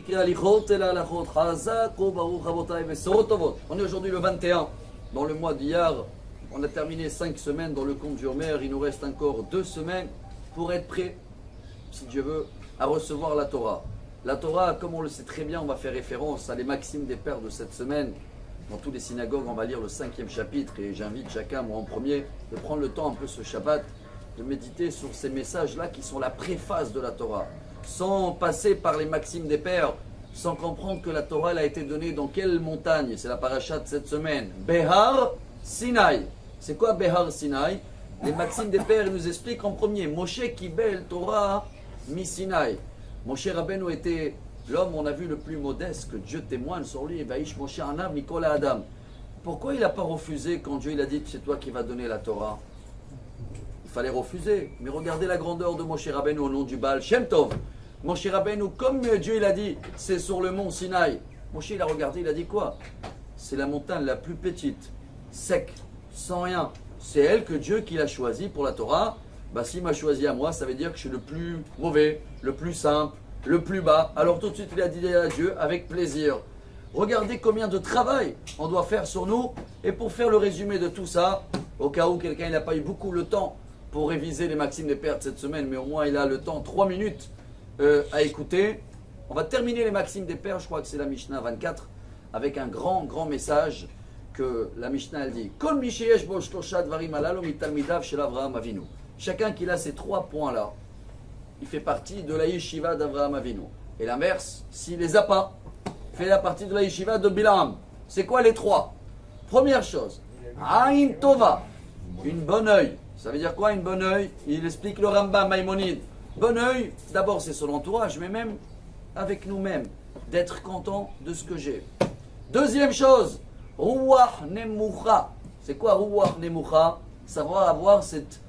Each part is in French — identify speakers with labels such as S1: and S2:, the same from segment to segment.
S1: On est aujourd'hui le 21, dans le mois d'Iyar. On a terminé 5 semaines dans le compte du Homer. Il nous reste encore 2 semaines pour être prêt, si Dieu veut, à recevoir la Torah. La Torah, comme on le sait très bien, on va faire référence à les maximes des pères de cette semaine. Dans toutes les synagogues, on va lire le 5e chapitre et j'invite chacun, moi en premier, de prendre le temps un peu ce Shabbat, de méditer sur ces messages-là qui sont la préface de la Torah. Sans passer par les maximes des pères, sans comprendre que la Torah elle a été donnée dans quelle montagne. C'est la paracha de cette semaine. Behar Sinai. C'est quoi Behar Sinai? Les maximes des pères ils nous expliquent en premier. Moshe Kibel Torah mi Sinai. Moshe Rabbeinu était l'homme, on a vu, le plus modeste, que Dieu témoigne sur lui. Vaïsh Moshe Anav Mikol Adam. Pourquoi il n'a pas refusé quand Dieu il a dit c'est toi qui vas donner la Torah? Il fallait refuser. Mais regardez la grandeur de Moshe Rabbeinu au nom du Baal Shem Tov. Moshe Rabbeinu, comme Dieu il a dit, c'est sur le mont Sinaï. Moshe il a regardé, il a dit quoi? C'est la montagne la plus petite, sec, sans rien. C'est elle que Dieu qui l'a choisie pour la Torah. Bah s'il m'a choisi à moi, ça veut dire que je suis le plus mauvais, le plus simple, le plus bas. Alors tout de suite il a dit à Dieu avec plaisir. Regardez combien de travail on doit faire sur nous. Et pour faire le résumé de tout ça, au cas où quelqu'un n'a pas eu beaucoup le temps pour réviser les maximes des pères de cette semaine, mais au moins il a le temps, 3 minutes à écouter. On va terminer les maximes des pères, je crois que c'est la Mishnah 24, avec un grand message que la Mishnah elle dit. Kol mi sheyesh bo shlosha dvarim halalu mitalmidav shel Avraham Avinu. Chacun qui a ces 3 points-là, il fait partie de la yeshiva d'Avraham Avinu. Et l'inverse, s'il les a pas, fait la partie de la yeshiva de Bilam. C'est quoi les 3? Première chose, Ain Tova, une bonne œil. Ça veut dire quoi une bonne œil? Il explique le Rambam Maïmonide. Bon œil, d'abord c'est son entourage, mais même avec nous-mêmes, d'être content de ce que j'ai. Deuxième chose, Ruach Nemucha. C'est quoi Ruach Nemucha? Savoir avoir cette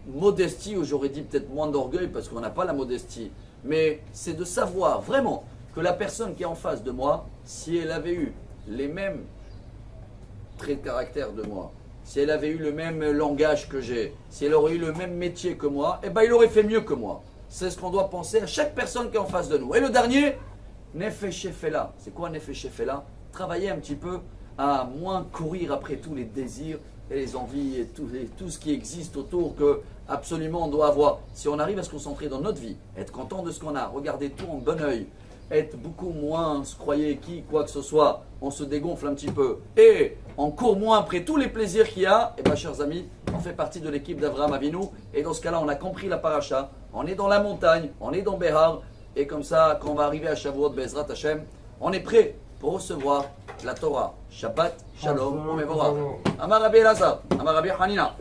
S1: modestie, ou j'aurais dit peut-être moins d'orgueil parce qu'on n'a pas la modestie, mais c'est de savoir vraiment que la personne qui est en face de moi, si elle avait eu les mêmes traits de caractère de moi, si elle avait eu le même langage que j'ai, si elle aurait eu le même métier que moi, eh ben il aurait fait mieux que moi. C'est ce qu'on doit penser à chaque personne qui est en face de nous. Et le dernier, Nefesh Shefela. C'est quoi Nefesh Shefela? Travailler un petit peu à moins courir après tous les désirs et les envies et tout ce qui existe autour que absolument on doit avoir. Si on arrive à se concentrer dans notre vie, être content de ce qu'on a, regarder tout en bon oeil, être beaucoup moins se croyer qui, quoi que ce soit, on se dégonfle un petit peu et on court moins après tous les plaisirs qu'il y a, et bien chers amis, on fait partie de l'équipe d'Avraham Avinu et dans ce cas-là on a compris la paracha, on est dans la montagne, on est dans Behar et comme ça quand on va arriver à Shavuot Bezrat Hashem, on est prêt pour recevoir la Torah. Shabbat, Shalom, Mevorach. Amar Rabbi Elazar, Amar Rabbi Hanina.